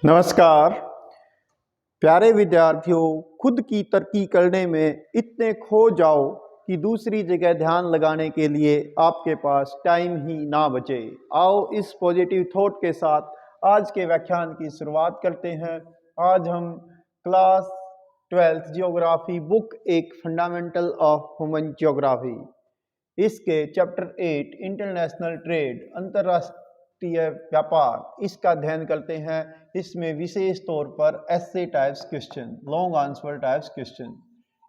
नमस्कार प्यारे विद्यार्थियों, खुद की तरक्की करने में इतने खो जाओ कि दूसरी जगह ध्यान लगाने के लिए आपके पास टाइम ही ना बचे। आओ इस पॉजिटिव थॉट के साथ आज के व्याख्यान की शुरुआत करते हैं। आज हम क्लास 12th जियोग्राफी बुक एक फंडामेंटल ऑफ ह्यूमन जियोग्राफी इसके चैप्टर 8 इंटरनेशनल ट्रेड अंतरराष्ट्रीय व्यापार इसका अध्ययन करते हैं। इसमें विशेष तौर पर ऐसे types question, long answer types question,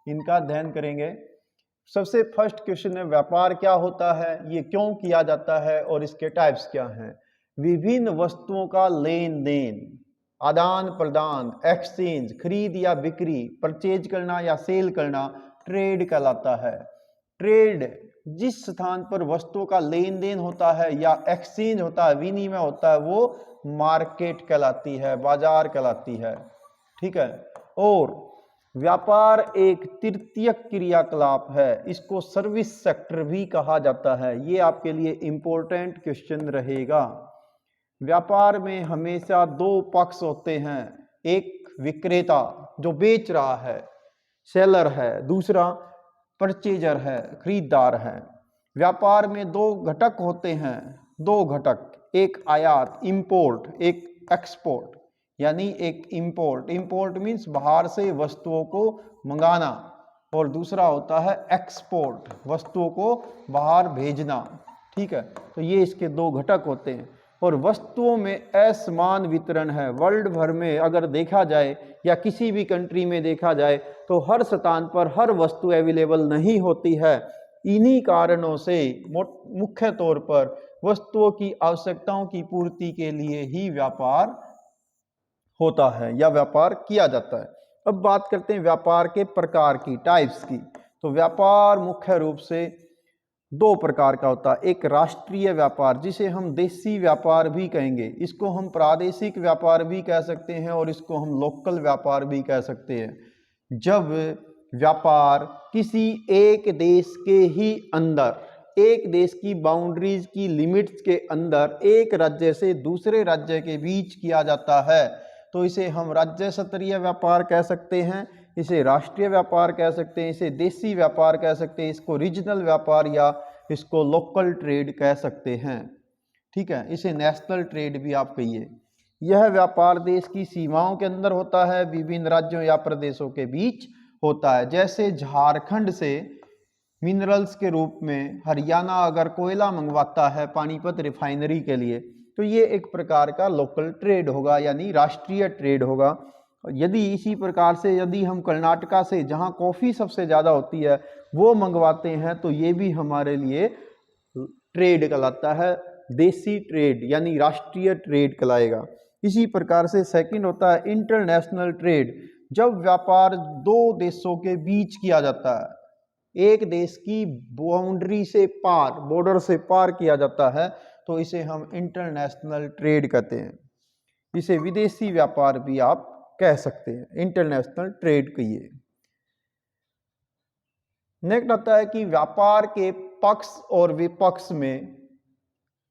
इनका अध्ययन करेंगे। सबसे फर्स्ट क्वेश्चन है, व्यापार क्या होता है, ये क्यों किया जाता है और इसके टाइप्स क्या हैं। विभिन्न वस्तुओं का लेन देन, आदान प्रदान, एक्सचेंज, खरीद या बिक्री, परचेज करना या सेल करना ट्रेड कहलाता है। ट्रेड जिस स्थान पर वस्तुओं का लेन देन होता है या एक्सचेंज होता है, विनिमय होता है, वो मार्केट कहलाती है, बाजार कहलाती है। ठीक है। और व्यापार एक तृतीयक क्रियाकलाप है, इसको सर्विस सेक्टर भी कहा जाता है। ये आपके लिए इंपॉर्टेंट क्वेश्चन रहेगा। व्यापार में हमेशा दो पक्ष होते हैं, एक विक्रेता जो बेच रहा है, सेलर है, दूसरा परचेजर है, खरीदार है। व्यापार में दो घटक होते हैं, दो घटक, एक आयात इंपोर्ट, एक एक्सपोर्ट। यानी एक इंपोर्ट मीन्स बाहर से वस्तुओं को मंगाना, और दूसरा होता है एक्सपोर्ट, वस्तुओं को बाहर भेजना। ठीक है। तो ये इसके दो घटक होते हैं। और वस्तुओं में असमान वितरण है। वर्ल्ड भर में अगर देखा जाए या किसी भी कंट्री में देखा जाए तो हर स्थान पर हर वस्तु अवेलेबल नहीं होती है। इन्हीं कारणों से मुख्य तौर पर वस्तुओं की आवश्यकताओं की पूर्ति के लिए ही व्यापार होता है या व्यापार किया जाता है। अब बात करते हैं व्यापार के प्रकार की, टाइप्स की। तो व्यापार मुख्य रूप से दो प्रकार का होता है। एक राष्ट्रीय व्यापार, जिसे हम देशी व्यापार भी कहेंगे, इसको हम प्रादेशिक व्यापार भी कह सकते हैं और इसको हम लोकल व्यापार भी कह सकते हैं। जब व्यापार किसी एक देश के ही अंदर, एक देश की बाउंड्रीज की लिमिट्स के अंदर एक राज्य से दूसरे राज्य के बीच किया जाता है, तो इसे हम राज्य स्तरीय व्यापार कह सकते हैं, इसे राष्ट्रीय व्यापार कह सकते हैं, इसे देशी व्यापार कह सकते हैं, इसको रीजनल व्यापार या इसको लोकल ट्रेड कह सकते हैं। ठीक है। इसे नेशनल ट्रेड भी आप कहिए। यह व्यापार देश की सीमाओं के अंदर होता है, विभिन्न राज्यों या प्रदेशों के बीच होता है। जैसे झारखंड से मिनरल्स के रूप में हरियाणा अगर कोयला मंगवाता है पानीपत रिफाइनरी के लिए, तो ये एक प्रकार का लोकल ट्रेड होगा, यानी राष्ट्रीय ट्रेड होगा। यदि इसी प्रकार से यदि हम कर्नाटका से, जहां कॉफ़ी सबसे ज़्यादा होती है, वो मंगवाते हैं, तो ये भी हमारे लिए ट्रेड कहलाता है, देसी ट्रेड यानी राष्ट्रीय ट्रेड कहलाएगा। इसी प्रकार से सेकंड होता है इंटरनेशनल ट्रेड। जब व्यापार दो देशों के बीच किया जाता है, एक देश की बाउंड्री से पार, बॉर्डर से पार किया जाता है, तो इसे हम इंटरनेशनल ट्रेड कहते हैं। इसे विदेशी व्यापार भी आप कह सकते हैं, इंटरनेशनल ट्रेड कहिए। नेक्स्ट आता है कि व्यापार के पक्ष और विपक्ष में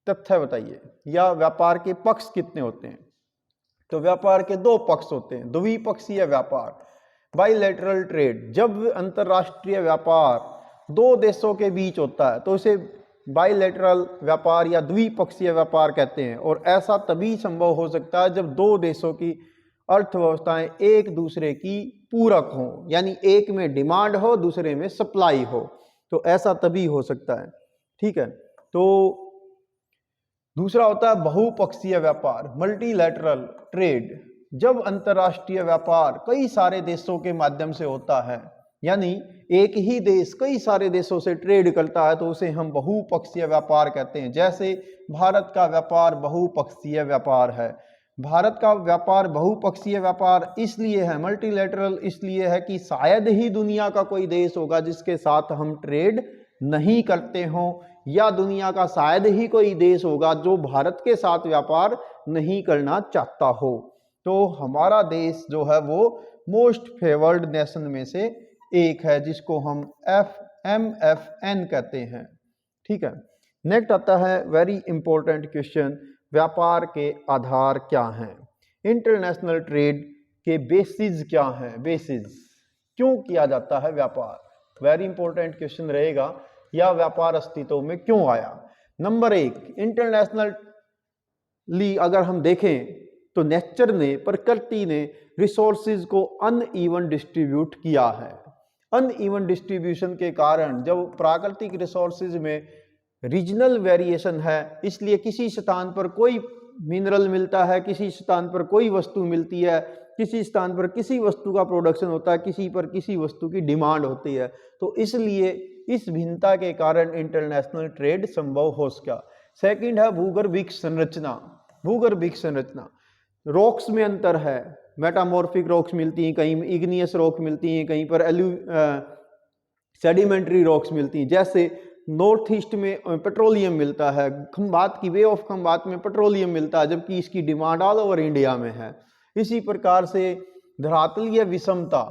तथ्य बताइए, या व्यापार के पक्ष कितने होते हैं। तो व्यापार के दो पक्ष होते हैं, द्विपक्षीय व्यापार, बाइलेटरल ट्रेड। जब अंतरराष्ट्रीय व्यापार दो देशों के बीच होता है तो उसे बाइलेटरल व्यापार या द्विपक्षीय व्यापार कहते हैं। और ऐसा तभी संभव हो सकता है जब दो देशों की अर्थव्यवस्थाएं एक दूसरे की पूरक हो, यानी एक में डिमांड हो, दूसरे में सप्लाई हो, तो ऐसा तभी हो सकता है। ठीक है। तो दूसरा होता है बहुपक्षीय व्यापार, मल्टीलैटरल ट्रेड। जब अंतरराष्ट्रीय व्यापार कई सारे देशों के माध्यम से होता है, यानी एक ही देश कई सारे देशों से ट्रेड करता है, तो उसे हम बहुपक्षीय व्यापार कहते हैं। जैसे भारत का व्यापार बहुपक्षीय व्यापार है। भारत का व्यापार बहुपक्षीय व्यापार इसलिए है, मल्टीलैटरल इसलिए है कि शायद ही दुनिया का कोई देश होगा जिसके साथ हम ट्रेड नहीं करते हों, या दुनिया का शायद ही कोई देश होगा जो भारत के साथ व्यापार नहीं करना चाहता हो। तो हमारा देश जो है वो मोस्ट फेवर्ड नेशन में से एक है, जिसको हम MFN कहते हैं। ठीक है। नेक्स्ट आता है वेरी इंपॉर्टेंट क्वेश्चन, व्यापार के आधार क्या हैं। इंटरनेशनल ट्रेड के बेसिस क्या हैं, बेसिस क्यों किया जाता है व्यापार, वेरी इंपॉर्टेंट क्वेश्चन रहेगा, या व्यापार अस्तित्व में क्यों आया। नंबर 1, इंटरनेशनली अगर हम देखें तो नेचर ने, प्रकृति ने रिसोर्सेज को अनइवन डिस्ट्रीब्यूट किया है। अनइवन डिस्ट्रीब्यूशन के कारण जब प्राकृतिक रिसोर्सेज में रीजनल वेरिएशन है, इसलिए किसी स्थान पर कोई मिनरल मिलता है, किसी स्थान पर कोई वस्तु मिलती है, किसी स्थान पर किसी वस्तु का प्रोडक्शन होता है, किसी पर किसी वस्तु की डिमांड होती है। तो इसलिए इस भिन्नता के कारण इंटरनेशनल ट्रेड संभव हो सका। सेकंड है भूगर्भिक संरचना। भूगर्भिक संरचना, रॉक्स में अंतर है, मेटामॉर्फिक रॉक्स मिलती हैं, कहीं इग्नियस रॉक मिलती हैं, कहीं पर सेडिमेंट्री रॉक्स मिलती हैं। जैसे नॉर्थ ईस्ट में पेट्रोलियम मिलता है, खंबात की वे ऑफ खंबात में पेट्रोलियम मिलता है, जबकि इसकी डिमांड ऑल ओवर इंडिया में है। इसी प्रकार से धरातलीय विषमता,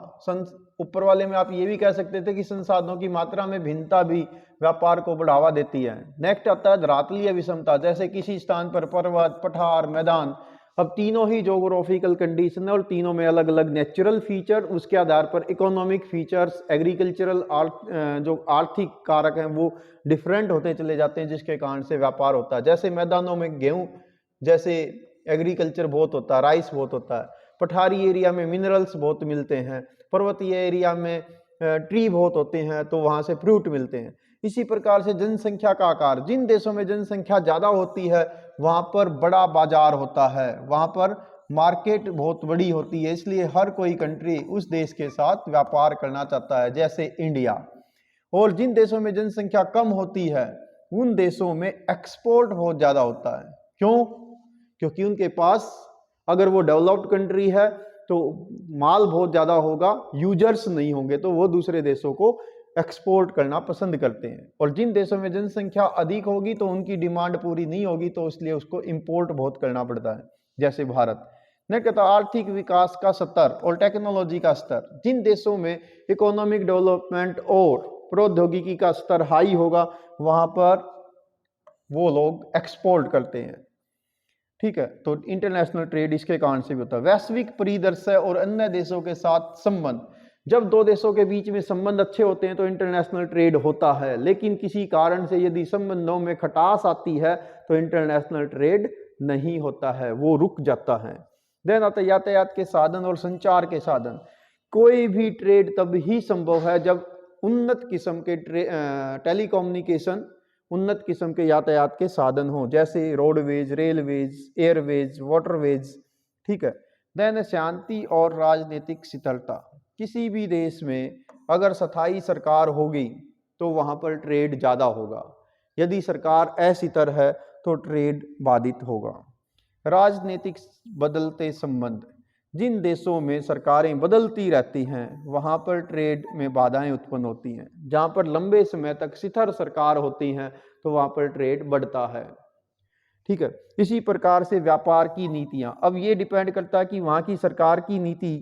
ऊपर वाले में आप ये भी कह सकते थे कि संसाधनों की मात्रा में भिन्नता भी व्यापार को बढ़ावा देती है। नेक्स्ट आता है धरातलीय विषमता, जैसे किसी स्थान पर पर्वत, पठार, मैदान, अब तीनों ही जोग्राफिकल कंडीशन है और तीनों में अलग अलग नेचुरल फीचर, उसके आधार पर इकोनॉमिक फीचर्स, एग्रीकल्चरल जो आर्थिक कारक हैं वो डिफरेंट होते चले जाते हैं, जिसके कारण से व्यापार होता है। जैसे मैदानों में गेहूं जैसे एग्रीकल्चर बहुत होता है, राइस बहुत होता है, पठारी एरिया में मिनरल्स बहुत मिलते हैं, पर्वतीय एरिया में ट्री बहुत होते हैं तो वहां से फ्रूट मिलते हैं। इसी प्रकार से जनसंख्या का आकार, जिन देशों में जनसंख्या ज्यादा होती है वहां पर बड़ा बाजार होता है, वहां पर मार्केट बहुत बड़ी होती है, इसलिए हर कोई कंट्री उस देश के साथ व्यापार करना चाहता है, जैसे इंडिया। और जिन देशों में जनसंख्या कम होती है उन देशों में एक्सपोर्ट बहुत ज्यादा होता है। क्यों? क्योंकि उनके पास, अगर वो डेवलप्ड कंट्री है तो माल बहुत ज्यादा होगा, यूजर्स नहीं होंगे, तो वो दूसरे देशों को एक्सपोर्ट करना पसंद करते हैं। और जिन देशों में जनसंख्या अधिक होगी तो उनकी डिमांड पूरी नहीं होगी, तो इसलिए उसको इंपोर्ट बहुत करना पड़ता है, जैसे भारत। नेक्स्ट आर्थिक विकास का स्तर और टेक्नोलॉजी का स्तर, जिन देशों में इकोनॉमिक डेवलपमेंट और प्रौद्योगिकी का स्तर हाई होगा वहां पर वो लोग एक्सपोर्ट करते हैं। ठीक है, तो इंटरनेशनल ट्रेड इसके कारण से भी होता है। वैश्विक परिदृश्य और अन्य देशों के साथ संबंध, जब दो देशों के बीच में संबंध अच्छे होते हैं तो इंटरनेशनल ट्रेड होता है, लेकिन किसी कारण से यदि संबंधों में खटास आती है तो इंटरनेशनल ट्रेड नहीं होता है, वो रुक जाता है। देन आता है यातायात के साधन और संचार के साधन। कोई भी ट्रेड तब ही संभव है जब उन्नत किस्म के टेलीकम्युनिकेशन, उन्नत किस्म के यातायात के साधन हो, जैसे रोडवेज, रेलवेज, एयरवेज, वाटरवेज। ठीक है। देन शांति और राजनीतिक स्थिरता, किसी भी देश में अगर स्थायी सरकार होगी तो वहां पर ट्रेड ज्यादा होगा, यदि सरकार अस्थिर है तो ट्रेड बाधित होगा। राजनीतिक बदलते संबंध, जिन देशों में सरकारें बदलती रहती हैं वहां पर ट्रेड में बाधाएं उत्पन्न होती हैं। जहां पर लंबे समय तक स्थिर सरकार होती हैं तो वहां पर ट्रेड बढ़ता है। ठीक है। इसी प्रकार से व्यापार की नीतियां, अब ये डिपेंड करता है कि वहां की सरकार की नीति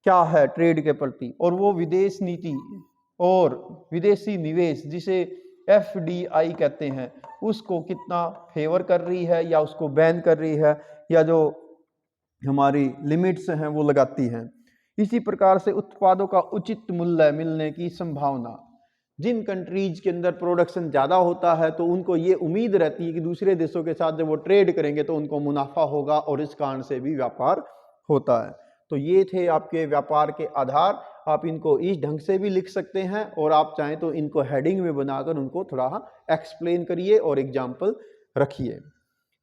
क्या है ट्रेड के प्रति, और वो विदेश नीति और विदेशी निवेश जिसे FDI कहते हैं उसको कितना फेवर कर रही है या उसको बैन कर रही है, या जो हमारी लिमिट्स हैं वो लगाती हैं। इसी प्रकार से उत्पादों का उचित मूल्य मिलने की संभावना, जिन कंट्रीज के अंदर प्रोडक्शन ज़्यादा होता है तो उनको ये उम्मीद रहती है कि दूसरे देशों के साथ जब वो ट्रेड करेंगे तो उनको मुनाफा होगा, और इस कारण से भी व्यापार होता है। तो ये थे आपके व्यापार के आधार, आप इनको इस ढंग से भी लिख सकते हैं, और आप चाहें तो इनको हेडिंग में बनाकर उनको थोड़ा एक्सप्लेन करिए और एग्जाम्पल रखिए।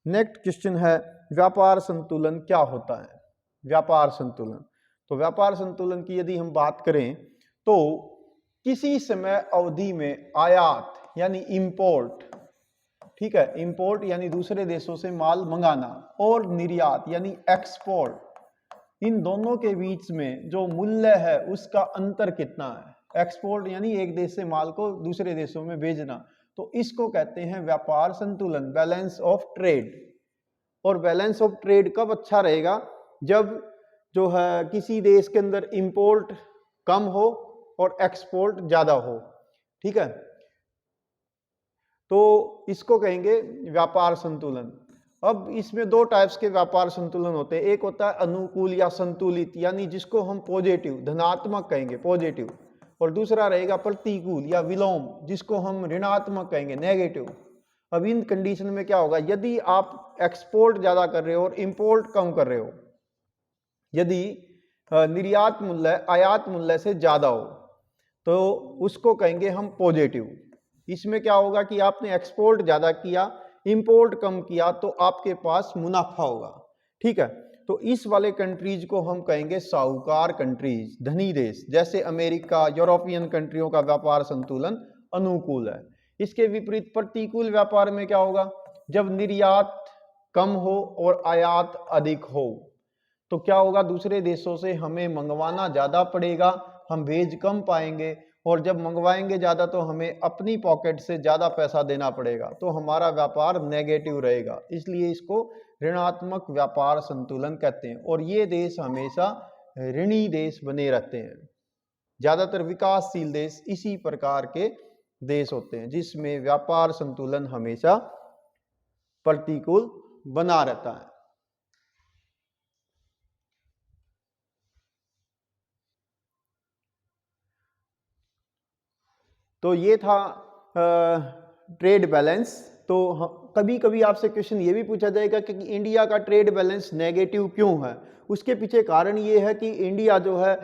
नेक्स्ट क्वेश्चन है व्यापार संतुलन क्या होता है। व्यापार संतुलन, तो व्यापार संतुलन की यदि हम बात करें तो किसी समय अवधि में आयात यानी इंपोर्ट, ठीक है, इंपोर्ट यानी दूसरे देशों से माल मंगाना, और निर्यात यानी एक्सपोर्ट, इन दोनों के बीच में जो मूल्य है उसका अंतर कितना है। एक्सपोर्ट यानी एक देश से माल को दूसरे देशों में भेजना, तो इसको कहते हैं व्यापार संतुलन, बैलेंस ऑफ ट्रेड। और बैलेंस ऑफ ट्रेड कब अच्छा रहेगा? जब जो है किसी देश के अंदर इंपोर्ट कम हो और एक्सपोर्ट ज्यादा हो। ठीक है, तो इसको कहेंगे व्यापार संतुलन। अब इसमें दो टाइप्स के व्यापार संतुलन होते हैं, एक होता है अनुकूल या संतुलित, यानी जिसको हम पॉजिटिव धनात्मक कहेंगे पॉजिटिव, और दूसरा रहेगा प्रतिकूल या विलोम, जिसको हम ऋणात्मक कहेंगे नेगेटिव। अब इन कंडीशन में क्या होगा, यदि आप एक्सपोर्ट ज्यादा कर रहे हो और इंपोर्ट कम कर रहे हो, यदि निर्यात मूल्य आयात मूल्य से ज्यादा हो, तो उसको कहेंगे हम पॉजिटिव। इसमें क्या होगा कि आपने एक्सपोर्ट ज्यादा किया, इंपोर्ट कम किया, तो आपके पास मुनाफा होगा। ठीक है, तो इस वाले कंट्रीज को हम कहेंगे साहूकार कंट्रीज, धनी देश। जैसे अमेरिका, यूरोपियन कंट्रियों का व्यापार संतुलन अनुकूल है। इसके विपरीत प्रतिकूल व्यापार में क्या होगा, जब निर्यात कम हो और आयात अधिक हो, तो क्या होगा, दूसरे देशों से हमें मंगवाना ज्यादा पड़ेगा, हम भेज कम पाएंगे, और जब मंगवाएंगे ज्यादा तो हमें अपनी पॉकेट से ज्यादा पैसा देना पड़ेगा, तो हमारा व्यापार नेगेटिव रहेगा। इसलिए इसको ऋणात्मक व्यापार संतुलन कहते हैं। और ये देश हमेशा ऋणी देश बने रहते हैं। ज्यादातर विकासशील देश इसी प्रकार के देश होते हैं जिसमें व्यापार संतुलन हमेशा प्रतिकूल बना रहता है। तो ये था ट्रेड बैलेंस। तो कभी कभी आपसे क्वेश्चन ये भी पूछा जाएगा कि इंडिया का ट्रेड बैलेंस नेगेटिव क्यों है। उसके पीछे कारण ये है कि इंडिया जो है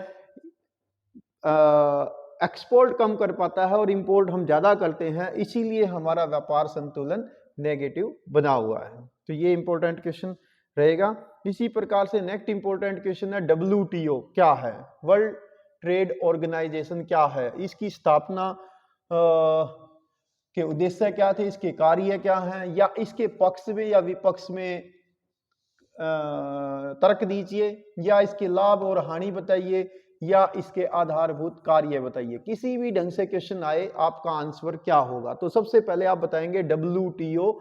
एक्सपोर्ट कम कर पाता है और इंपोर्ट हम ज़्यादा करते हैं, इसीलिए हमारा व्यापार संतुलन नेगेटिव बना हुआ है। तो ये इंपॉर्टेंट क्वेश्चन रहेगा। इसी प्रकार से नेक्स्ट इंपॉर्टेंट क्वेश्चन है WTO क्या है, वर्ल्ड ट्रेड ऑर्गेनाइजेशन क्या है, इसकी स्थापना के उद्देश्य क्या थे, इसके कार्य क्या हैं, या इसके पक्ष में या विपक्ष में तर्क दीजिए, या इसके लाभ और हानि बताइए, या इसके आधारभूत कार्य बताइए। किसी भी ढंग से क्वेश्चन आए आपका आंसर क्या होगा। तो सबसे पहले आप बताएंगे WTO,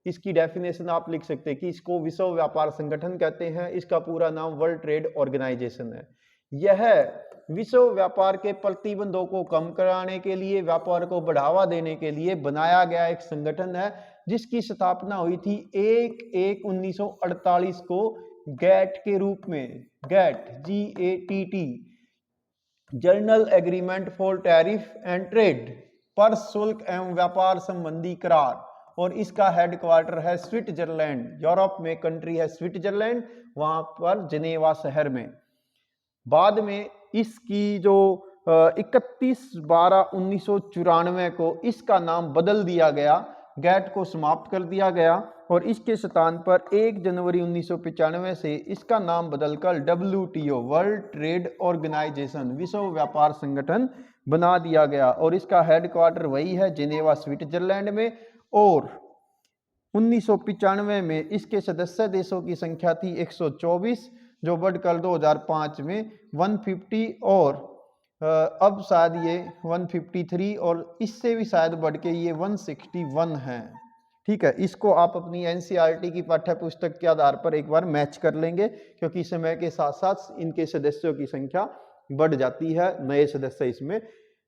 इसकी डेफिनेशन आप लिख सकते हैं कि इसको विश्व व्यापार संगठन कहते हैं, इसका पूरा नाम वर्ल्ड ट्रेड ऑर्गेनाइजेशन है। यह विश्व व्यापार के प्रतिबंधों को कम कराने के लिए, व्यापार को बढ़ावा देने के लिए बनाया गया एक संगठन है, जिसकी स्थापना हुई थी 1/1/1948 को गैट के रूप में। GATT GATT, general agreement for tariff and trade, पर शुल्क एवं व्यापार संबंधी करार, और इसका हेडक्वार्टर है स्विट्जरलैंड, यूरोप में कंट्री है स्विट्जरलैंड, वहां पर जिनेवा शहर में। बाद में इसकी जो 31/12/1994 को इसका नाम बदल दिया गया, गैट को समाप्त कर दिया गया, और इसके स्थान पर 1 जनवरी 1995 से इसका नाम बदलकर WTO वर्ल्ड ट्रेड ऑर्गेनाइजेशन विश्व व्यापार संगठन बना दिया गया, और इसका हेडक्वार्टर वही है जिनेवा स्विट्जरलैंड में। और 1995 में इसके सदस्य देशों की संख्या थी 124, जो बढ़कर 2005 में 150, और अब शायद ये 153, और इससे भी शायद बढ़ के ये 161 है। ठीक है, इसको आप अपनी NCERT की पाठ्य पुस्तक के आधार पर एक बार मैच कर लेंगे, क्योंकि समय के साथ साथ इनके सदस्यों की संख्या बढ़ जाती है, नए सदस्य इसमें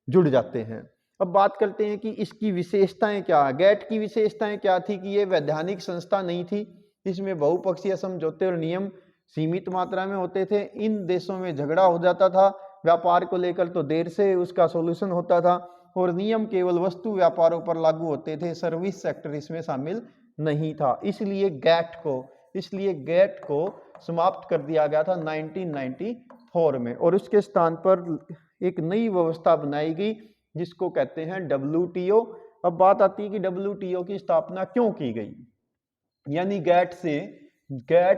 जुड़ जाते हैं। अब बात करते हैं कि इसकी विशेषताएं क्या है। गैट की विशेषताएं क्या थी कि ये वैधानिक संस्था नहीं थी, इसमें बहुपक्षीय समझौते और नियम सीमित मात्रा में होते थे। इन देशों में झगड़ा हो जाता था व्यापार को लेकर तो देर से उसका सॉल्यूशन होता था, और नियम केवल वस्तु व्यापारों पर लागू होते थे, सर्विस सेक्टर इसमें शामिल नहीं था। इसलिए गैट को समाप्त कर दिया गया था 1994 में, और उसके स्थान पर एक नई व्यवस्था बनाई गई जिसको कहते हैं WTO। अब बात आती है कि WTO की स्थापना क्यों की गई, यानी गैट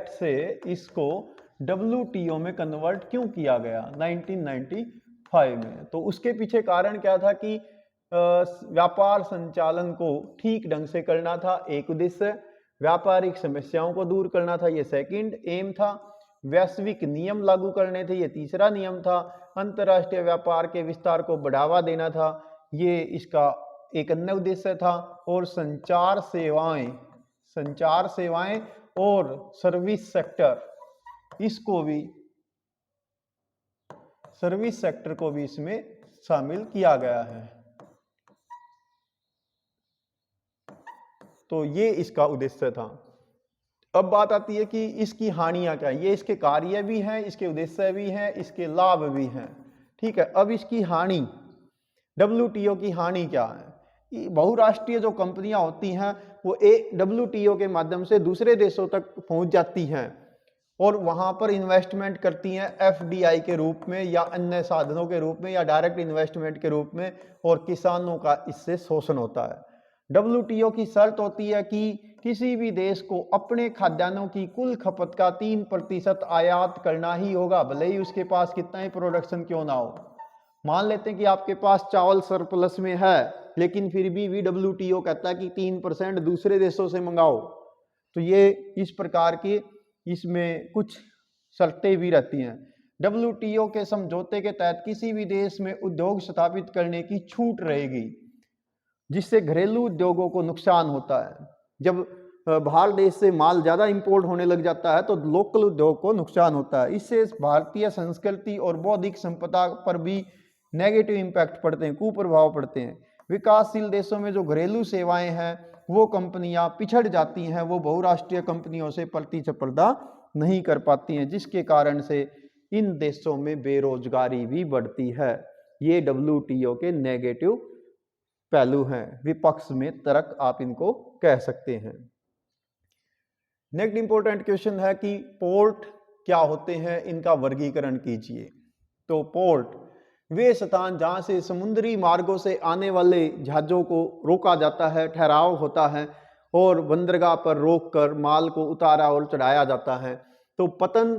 से इसको WTO में कन्वर्ट क्यों किया गया 1995 में। तो उसके पीछे कारण क्या था कि व्यापार संचालन को ठीक ढंग से करना था, एक उद्देश्य, व्यापारिक समस्याओं को दूर करना था, ये सेकंड एम था, वैश्विक नियम लागू करने थे, ये तीसरा नियम था, अंतर्राष्ट्रीय व्यापार के विस्तार को बढ़ावा देना था, ये इसका एक अन्य उद्देश्य था, और संचार सेवाएं और सर्विस सेक्टर को भी इसमें शामिल किया गया है। तो ये इसका उद्देश्य था। अब बात आती है कि इसकी हानियां क्या है। ये इसके कार्य भी हैं, इसके उद्देश्य भी हैं, इसके लाभ भी हैं, ठीक है। अब इसकी हानि, डब्ल्यूटीओ की हानि क्या है। बहुराष्ट्रीय जो कंपनियां होती हैं वो डब्ल्यूटीओ के माध्यम से दूसरे देशों तक पहुंच जाती हैं और वहां पर इन्वेस्टमेंट करती हैं एफडीआई के रूप में या अन्य साधनों के रूप में या डायरेक्ट इन्वेस्टमेंट के रूप में, और किसानों का इससे शोषण होता है। डब्ल्यूटीओ की शर्त होती है कि किसी भी देश को अपने खाद्यान्नों की कुल खपत का 3% आयात करना ही होगा, भले ही उसके पास कितना ही प्रोडक्शन क्यों ना हो। मान लेते हैं कि आपके पास चावल सरप्लस में है, लेकिन फिर भी डब्ल्यूटीओ कहता है कि 3% दूसरे देशों से मंगाओ। तो ये इस प्रकार की इसमें कुछ शर्तें भी रहती हैं। डब्ल्यूटीओ के समझौते के तहत किसी भी देश में उद्योग स्थापित करने की छूट रहेगी, जिससे घरेलू उद्योगों को नुकसान होता है। जब बाहर देश से माल ज़्यादा इंपोर्ट होने लग जाता है तो लोकल उद्योग को नुकसान होता है। इससे भारतीय संस्कृति और बौद्धिक संपदा पर भी नेगेटिव इम्पैक्ट पड़ते हैं, कुप्रभाव पड़ते हैं। विकासशील देशों में जो घरेलू सेवाएं हैं वो कंपनियां पिछड़ जाती हैं, वो बहुराष्ट्रीय कंपनियों से प्रतिस्पर्धा नहीं कर पाती हैं, जिसके कारण से इन देशों में बेरोजगारी भी बढ़ती है। ये डब्ल्यूटीओ के नेगेटिव पहलू हैं, विपक्ष में तर्क आप इनको कह सकते हैं। नेक्स्ट इंपॉर्टेंट क्वेश्चन है कि पोर्ट क्या होते हैं, इनका वर्गीकरण कीजिए। तो पोर्ट वे स्थान जहां से समुद्री मार्गों से आने वाले जहाजों को रोका जाता है, ठहराव होता है और बंदरगाह पर रोककर माल को उतारा और चढ़ाया जाता है। तो पतन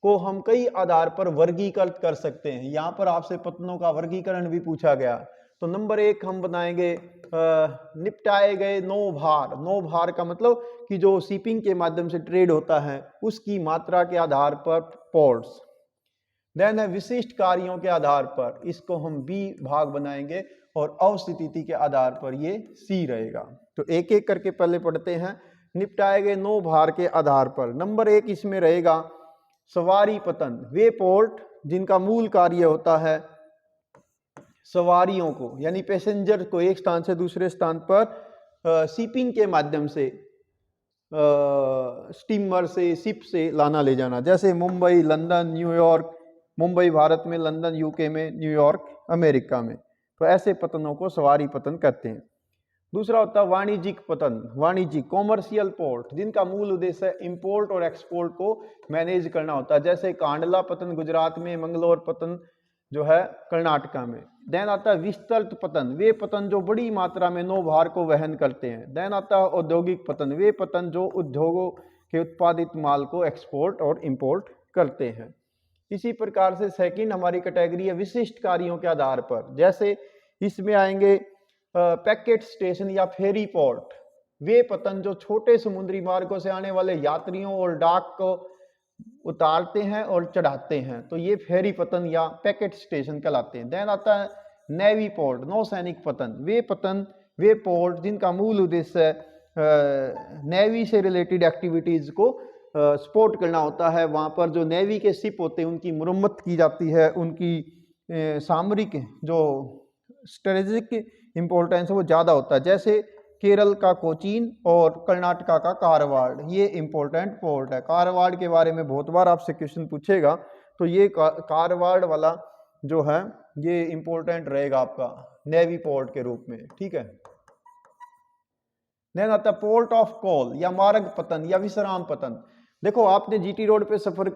को हम कई आधार पर वर्गीकृत कर सकते हैं। यहाँ पर आपसे पतनों का वर्गीकरण भी पूछा गया। तो नंबर 1 हम बनाएंगे निपटाए गए नौभार। नौभार का मतलब कि जो शिपिंग के माध्यम से ट्रेड होता है उसकी मात्रा के आधार पर पोर्ट्स। देन है विशिष्ट कार्यों के आधार पर, इसको हम बी भाग बनाएंगे और अवस्थिति के आधार पर ये सी रहेगा। तो एक एक करके पहले पढ़ते हैं। निपटाए गए नौभार के आधार पर नंबर 1 इसमें रहेगा सवारी पतन। वे पोर्ट जिनका मूल कार्य होता है सवारियों को यानी पैसेंजर को एक स्थान से दूसरे स्थान पर शिपिंग के माध्यम से, स्टीमर से, शिप से लाना ले जाना, जैसे मुंबई, लंदन, न्यूयॉर्क। मुंबई भारत में, लंदन यूके में, न्यूयॉर्क अमेरिका में। तो ऐसे पतनों को सवारी पतन कहते हैं। दूसरा होता है वाणिज्यिक पतन। वाणिज्यिक कॉमर्शियल पोर्ट जिनका मूल उद्देश्य इंपोर्ट और एक्सपोर्ट को मैनेज करना होता है, जैसे कांडला पतन गुजरात में, मंगलोर पतन जो है कर्नाटका में। देन आता है विस्तृत पतन। वे पतन जो बड़ी मात्रा में नौभार को वहन करते हैं। देन आता है औद्योगिक पतन। वे पतन जो उद्योगों के उत्पादित माल को एक्सपोर्ट और इंपोर्ट करते हैं। इसी प्रकार से सेकंड हमारी कैटेगरी है विशिष्ट कार्यों के आधार पर। जैसे इसमें आएंगे पैकेट स्टेशन या फेरी पोर्ट। वे पतन जो छोटे समुद्री मार्गों से आने वाले यात्रियों और डाक को उतारते हैं और चढ़ाते हैं, तो ये फेरी पतन या पैकेट स्टेशन कहलाते हैं। देन आता है नेवी पोर्ट, नौसैनिक पतन। वे पतन, वे पोर्ट जिनका मूल उद्देश्य नेवी से रिलेटेड एक्टिविटीज को सपोर्ट करना होता है। वहाँ पर जो नेवी के शिप होते हैं उनकी मुरम्मत की जाती है, उनकी सामरिक जो स्ट्रेटेजिक इम्पोर्टेंस है वो ज़्यादा होता है। जैसे केरल का कोचीन और कर्नाटका का कारवाड़, ये इंपॉर्टेंट पोर्ट है। कारवाड़ के बारे में बहुत बार आपसे क्वेश्चन पूछेगा, तो ये कारवाड़ वाला जो है ये इंपॉर्टेंट रहेगा आपका नेवी पोर्ट के रूप में, ठीक है। देन आता है पोर्ट ऑफ कॉल या मार्ग पतन या विश्राम पतन। देखो आपने जीटी रोड पे सफर